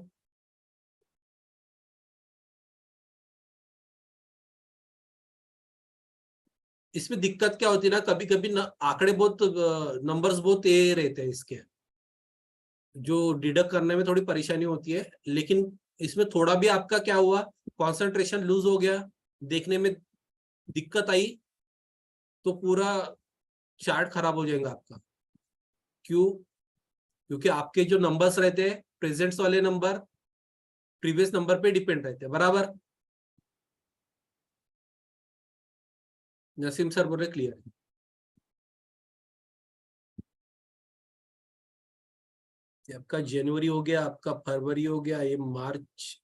इसमें दिक्कत क्या होती है ना, कभी कभी आंकड़े बहुत नंबर्स बहुत ये रहते हैं इसके, जो डिडक्ट करने में थोड़ी परेशानी होती है। लेकिन इसमें थोड़ा भी आपका क्या हुआ, कंसंट्रेशन लूज हो गया, देखने में दिक्कत आई, तो पूरा चार्ट खराब हो जाएगा आपका। क्यों? क्योंकि आपके जो नंबर्स रहते हैं, प्रेजेंट्स वाले नंबर प्रीवियस नंबर पे डिपेंड रहते हैं, बराबर। नसीम सर बोल रहे क्लियर। आपका जनवरी हो गया, आपका फरवरी हो गया, ये मार्च,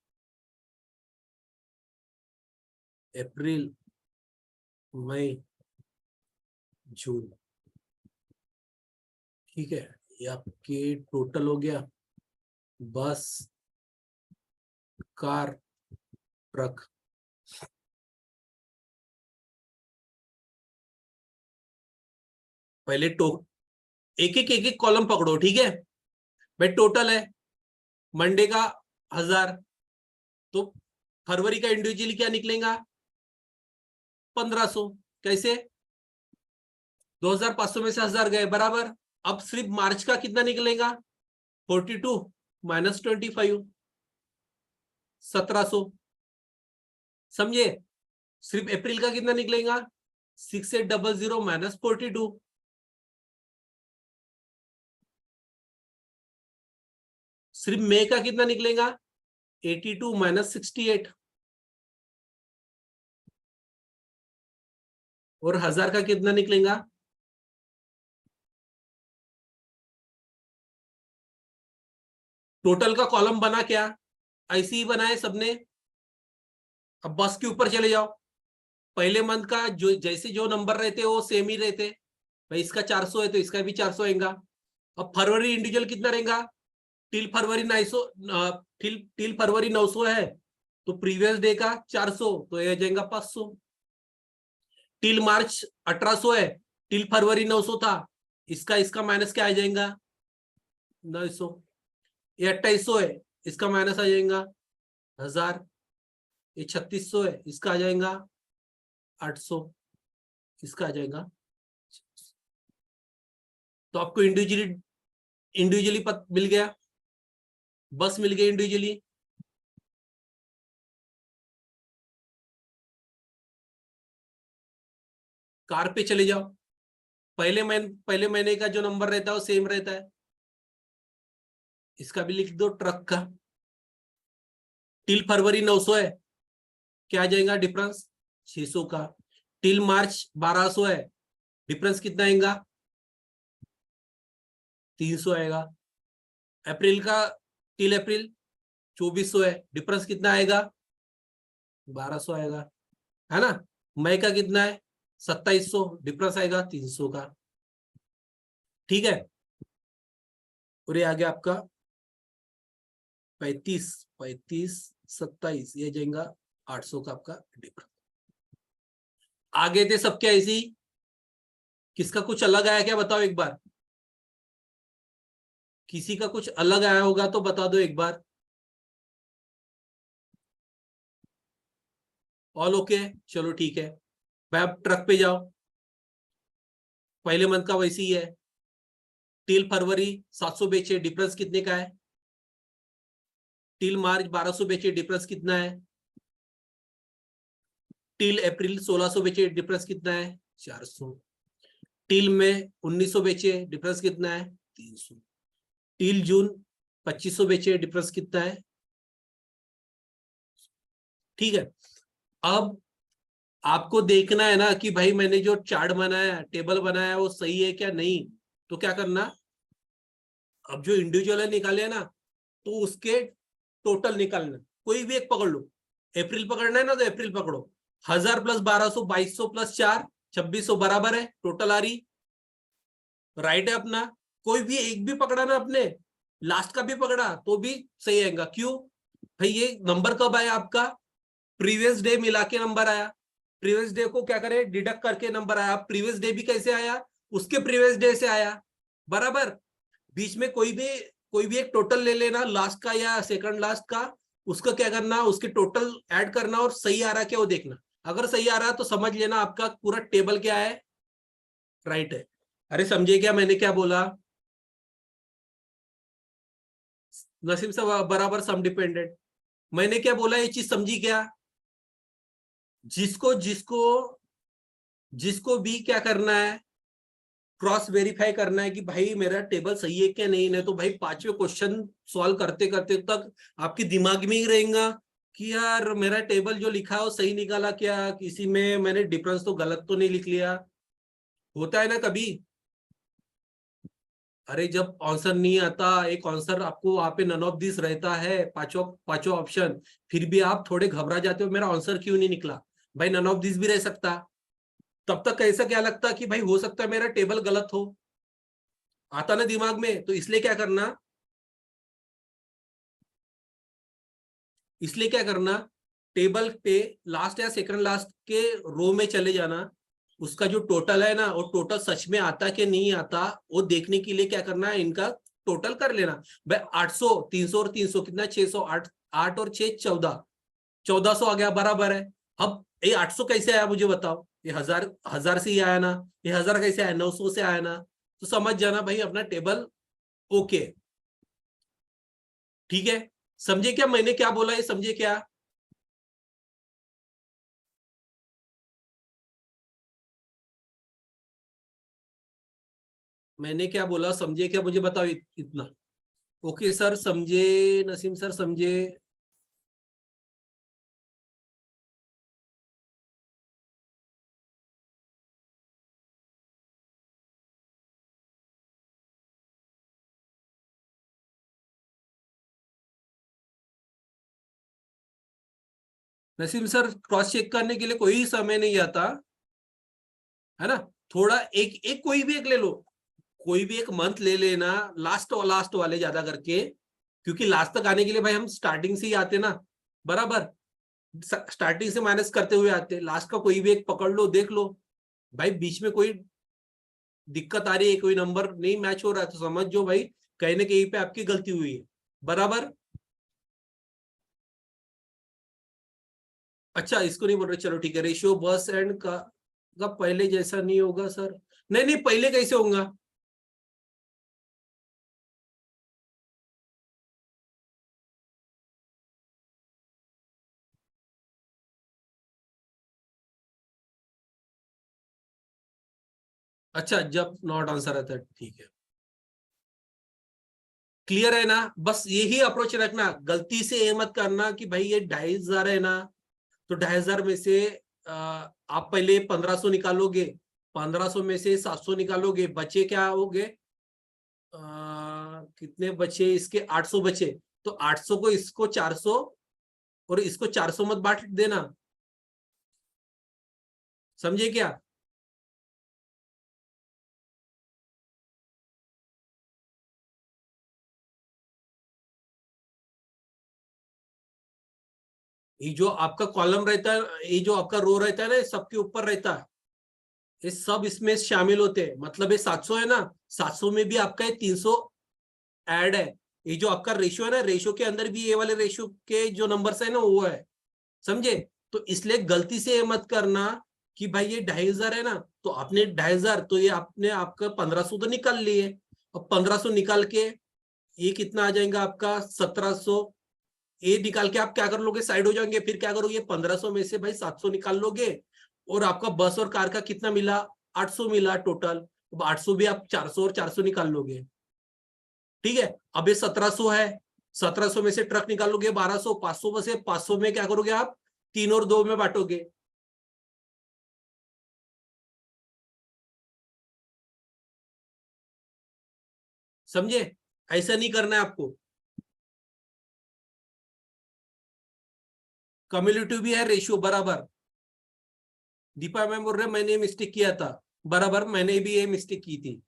अप्रैल, मई, जून। ठीक है, ये आपके टोटल हो गया। बस, कार, ट्रक। पहले एक एक कॉलम पकड़ो, ठीक है भाई। टोटल है मंडे का 1000, तो फरवरी का इंडिविजुअली क्या निकलेगा, 1500। कैसे? 2500 में से 1000 गए, बराबर। अब सिर्फ मार्च का कितना निकलेगा, 42 माइनस 25, 1700। समझे? सिर्फ अप्रैल का कितना निकलेगा, 6800 माइनस 42। सिर्फ मई का कितना निकलेगा, 82 माइनस 68। और 1000 का कितना निकलेगा, टोटल का कॉलम बना क्या, ऐसे ही बनाए सबने। अब बस के ऊपर चले जाओ। पहले मंथ का जो जैसे जो नंबर रहते वो सेम ही रहते भाई। इसका 400 है तो इसका भी 400 आएगा। अब फरवरी इंडिविजुअल कितना रहेगा, टिल फरवरी 900, टिल फरवरी 900 है, तो प्रीवियस डे का 400, तो ये जाएगा 500। टिल मार्च 1800 है, टिल फरवरी 900 था, इसका इसका माइनस क्या आ जाएगा, 900। ये 2800 है, इसका माइनस आ जाएगा 1000। ये 3600 है, इसका आ जाएगा 800, इसका आ जाएगा। तो आपको इंडिविजुअली इंडिविजुअली मिल गया, बस मिल गया इंडिविजुअली। कार पे चले जाओ। पहले महीने का जो नंबर रहता है वो सेम रहता है, इसका भी लिख दो ट्रक का। टिल फरवरी 900 है, क्या आ जाएगा डिफरेंस, 600 का। टिल मार्च 1200 है, डिफरेंस कितना आएगा, 300 आएगा। अप्रैल का, टिल अप्रैल 2400 है, डिफरेंस कितना आएगा, 1200 आएगा, है ना। मई का कितना है, 2700, डिफरेंस आएगा 300 का। ठीक है। और ये आ गया आपका 35, 27, ये जाएगा 800 का आपका डिफरेंस। आगे थे सबके ऐसे ही, किसका कुछ अलग आया क्या बताओ एक बार, किसी का कुछ अलग आया होगा तो बता दो एक बार। ऑल ओके, चलो ठीक है भाई। अब ट्रक पे जाओ। पहले मंथ का वैसे ही है, टिल फरवरी 700 बेचे, डिफरेंस कितने का है। टिल मार्च 1200 बेचे, डिफरेंस कितना है। टिल अप्रैल 1600 बेचे, डिफरेंस कितना है, 400। टिल में 1900 बेचे, डिफरेंस कितना है, 300। टिल जून 2500 बेचे, डिफरेंस कितना है। ठीक है। अब आपको देखना है ना कि भाई मैंने जो चार्ट बनाया, टेबल बनाया, वो सही है क्या नहीं। तो क्या करना, अब जो इंडिविजुअल है निकाले ना, तो उसके टोटल निकालना, कोई भी एक पकड़ लो। अप्रैल पकड़ना है ना, तो अप्रैल पकड़ो। 1000 प्लस 1200, 2200 प्लस 4, 2600 बराबर है, टोटल आ रही, राइट है अपना। कोई भी एक भी पकड़ा ना अपने, लास्ट का भी पकड़ा तो भी सही आएगा। क्यों भाई, ये नंबर कब आया आपका, प्रीवियस डे मिला के नंबर आया। प्रीवियस डे को क्या करे, डिडक्ट करके नंबर आया। प्रीवियस डे भी कैसे आया, उसके प्रीवियस डे से आया, बराबर। बीच में कोई भी एक टोटल ले लेना, लास्ट का या सेकंड लास्ट का, उसका क्या करना, उसके टोटल ऐड करना और सही आ रहा क्या वो देखना। अगर सही आ रहा है तो समझ लेना आपका पूरा टेबल क्या है, राइट है। अरे समझे क्या मैंने क्या बोला? नसीम से बराबर सम डिपेंडेंट, मैंने क्या बोला, ये चीज समझी क्या? जिसको जिसको जिसको भी क्या करना है, क्रॉस वेरीफाई करना है कि भाई मेरा टेबल सही है क्या नहीं तो भाई पांचवें क्वेश्चन सॉल्व करते करते तक आपके दिमाग में ही रहेगा कि यार मेरा टेबल जो लिखा है वो सही निकाला क्या, किसी में मैंने डिफरेंस तो गलत तो नहीं लिख लिया। होता है ना कभी। अरे जब आंसर नहीं आता, एक आंसर आपको वहां पे नन ऑफ दिस रहता है, पांचों पांचों ऑप्शन, फिर भी आप थोड़े घबरा जाते हो, मेरा आंसर क्यों नहीं निकला? भाई नन ऑफ दिस भी रह सकता, तब तक ऐसा क्या लगता कि भाई हो सकता है मेरा टेबल गलत हो, आता ना दिमाग में। तो इसलिए क्या करना, टेबल पे लास्ट या सेकंड लास्ट के रो में चले जाना, उसका जो टोटल है ना वो टोटल सच में आता कि नहीं आता वो देखने के लिए क्या करना है, इनका टोटल कर लेना। भाई 800, 300 और 300 कितना, 600, 8 8 और 6 14, 1400 आ गया, बराबर है। अब ये 800 कैसे आया मुझे बताओ? ये हजार हजार से ही आया ना, ये 1000 कैसे आया, 900 से आया ना। तो समझ जाना भाई अपना टेबल ओके, ठीक है। समझे क्या मैंने क्या बोला, ये समझे क्या? मैंने क्या बोला समझे क्या, मुझे बताओ इतना। ओके सर समझे, नसीम सर समझे। नसीम सर क्रॉस चेक करने के लिए कोई समय नहीं आता, है ना। थोड़ा एक एक कोई भी एक ले लो, कोई भी एक मंथ ले लेना, लास्ट वाले ज्यादा करके, क्योंकि लास्ट तक आने के लिए भाई हम स्टार्टिंग से ही आते ना, बराबर। स्टार्टिंग से माइनस करते हुए आते, लास्ट का कोई भी एक पकड़ लो, देख लो भाई बीच में कोई दिक्कत आ रही है, कोई नंबर नहीं मैच हो रहा है तो समझ जो भाई कहीं ना कहीं पे आपकी गलती हुई है, बराबर। अच्छा इसको नहीं बोल रहे, चलो ठीक है। रेशियो बस एंड का पहले जैसा नहीं होगा सर, नहीं नहीं पहले कैसे होगा? अच्छा जब नॉट आंसर आता है, ठीक है। क्लियर है ना, बस यही अप्रोच रखना, गलती से ये मत करना कि भाई ये 2500 है ना, तो 2500 में से आप पहले 1500 निकालोगे, 1500 में से 700 निकालोगे, बचे क्या होगे, कितने बचे इसके, 800 बचे। तो 800 को इसको 400 और इसको 400 मत बांट देना, समझे क्या? ये जो आपका कॉलम रहता है, ये जो आपका रो रहता है ना, ये सबके ऊपर रहता है, ये सब इसमें शामिल होते हैं। मतलब ये 700 है ना, 700 में भी आपका ये 300 ऐड है। ये जो आपका रेशियो है ना, रेशियो के अंदर भी ये वाले रेशियो के जो नंबर्स है ना वो है, समझे। तो इसलिए गलती से ये मत करना कि भाई ये 2500 है ना, तो आपने 2500, तो ये आपने आपका 1500 तो निकाल लिए। अब 1500 निकाल के ये कितना आ जाएगा आपका 1700, ये निकाल के आप क्या कर लोगे, साइड हो जाएंगे, फिर क्या करोगे, 1500 में से भाई 700 निकाल लोगे, और आपका बस और कार का कितना मिला, 800 मिला टोटल। अब 800 भी आप 400 और 400 निकाल लोगे, ठीक है। अब ये 1700 है, 1700 में से ट्रक निकाल लोगे 1200, 500 में से 500 में क्या करोगे आप, 3 और 2 में बांटोगे, समझे। ऐसा नहीं करना है आपको। कम्युलेटिव भी है रेशियो, बराबर। दीपा मैम बोल रहे मैंने मिस्टेक किया था, बराबर, मैंने भी ये मिस्टेक की थी,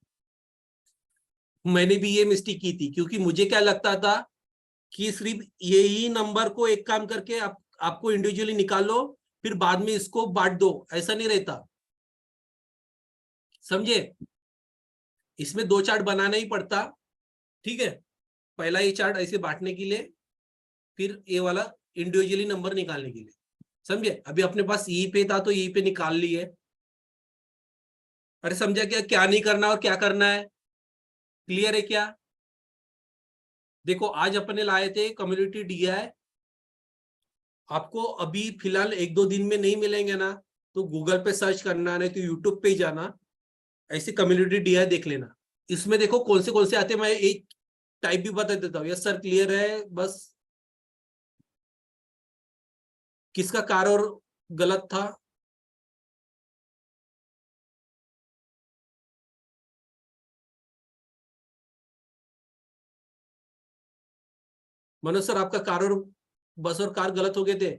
मैंने भी ये मिस्टेक की थी, क्योंकि मुझे क्या लगता था कि सिर्फ यही नंबर को एक काम करके आपको इंडिविजुअली निकालो, फिर बाद में इसको बांट दो, ऐसा नहीं रहता, समझे। इसमें दो चार्ट बनाना ही पड़ता, ठीक है। पहला ये चार्ट ऐसे बांटने के लिए, फिर ये वाला इंडिविजुअली नंबर निकालने के लिए, समझे? अभी अपने पास यहीं पे था तो यहीं पे निकाल लिए। अरे समझा क्या क्या नहीं करना और क्या करना है? क्लियर है क्या? देखो आज अपने लाए थे कम्युनिटी डीआई, आपको अभी फिलहाल एक दो दिन में नहीं मिलेंगे ना, तो गूगल पे सर्च करना, नहीं तो यूट्यूब पे ही जाना, ऐसे कम्युनिटी डीआई देख लेना। इसमें देखो कौन से आते हैं, मैं एक टाइप भी बता देता हूँ। यस सर क्लियर है? बस किसका कार और गलत था? मनोज सर आपका कार और बस और कार गलत हो गए थे।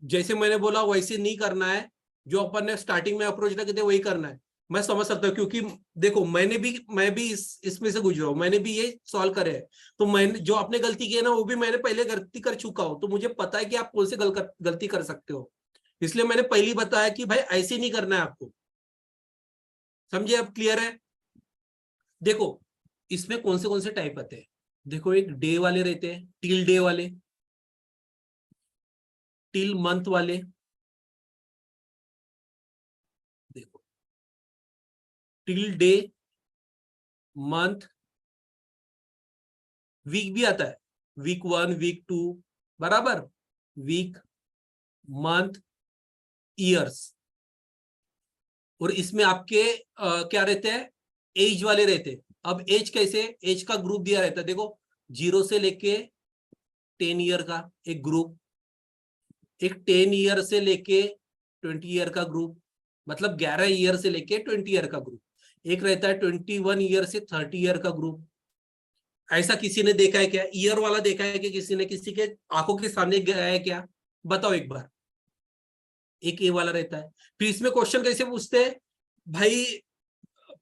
जैसे मैंने बोला वैसे नहीं करना है, जो अपन ने स्टार्टिंग में अप्रोच रखे थे वही करना है। मैं समझ सकता हूँ, क्योंकि देखो मैं भी इसमें से गुजरा हूं, मैंने भी ये सॉल्व करे है। तो मैंने जो आपने गलती की है ना, वो भी मैंने पहले गलती कर चुका हूं, तो मुझे पता है कि आप कौन से गलती कर सकते हो। इसलिए मैंने पहले बताया कि भाई ऐसे नहीं करना है आपको। समझे? अब क्लियर है? देखो इसमें कौन से टाइप आते हैं। देखो एक डे वाले रहते हैं, टिल डे वाले, टिल मंथ वाले। देखो टिल डे, मंथ, वीक भी आता है, वीक 1, वीक 2, बराबर, वीक, मंथ, ईयर्स। और इसमें आपके क्या रहते हैं, एज वाले रहते हैं। अब एज कैसे, एज का ग्रुप दिया रहता है, देखो 0 से लेके 10 ईयर का एक ग्रुप, एक 10 ईयर से लेके 20 ईयर का ग्रुप, मतलब 11 ईयर से लेके 20 ईयर का ग्रुप। एक रहता है 21 ईयर से 30 ईयर का ग्रुप। ऐसा किसी ने देखा है क्या? ईयर वाला देखा है कि किसी ने किसी के आंखों के सामने गया है क्या? बताओ एक बार। एक ए वाला रहता है। फिर इसमें क्वेश्चन कैसे पूछते हैं भाई?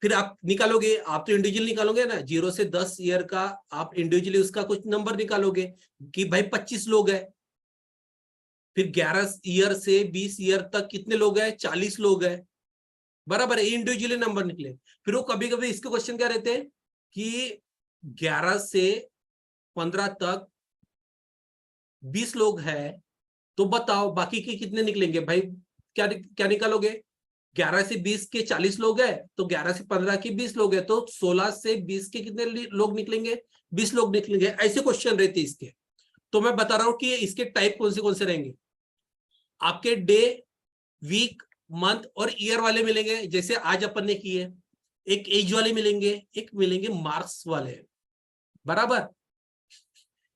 फिर आप निकालोगे, आप तो इंडिविजुअल निकालोगे ना, 0 से 10 ईयर का आप इंडिविजुअली उसका कुछ नंबर निकालोगे कि भाई 25 लोग हैं। फिर 11 ईयर से 20 ईयर तक कितने लोग हैं? 40 लोग हैं, बराबर है, इंडिविजुअली नंबर निकले। फिर वो कभी कभी इसके क्वेश्चन क्या रहते हैं कि 11 से 15 तक 20 लोग हैं, तो बताओ बाकी के कितने निकलेंगे भाई? क्या क्या निकालोगे? 11 से 20 के 40 लोग हैं, तो 11 से 15 के 20 लोग हैं, तो 16 से 20 के कितने लोग निकलेंगे? 20 लोग निकलेंगे। ऐसे क्वेश्चन रहते इसके। तो मैं बता रहा हूं कि इसके टाइप कौन से रहेंगे। आपके डे, वीक, मंथ और ईयर वाले मिलेंगे, जैसे आज अपन ने किए। एक एज वाले मिलेंगे, एक मिलेंगे मार्क्स वाले, बराबर,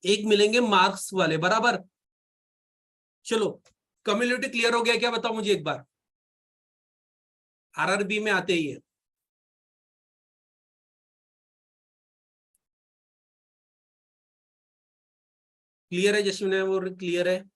एक मिलेंगे मार्क्स वाले, बराबर। चलो कम्युनिटी क्लियर हो गया क्या? बताओ मुझे एक बार। आरआरबी में आते ही है। क्लियर है जश्विन? है वो क्लियर है?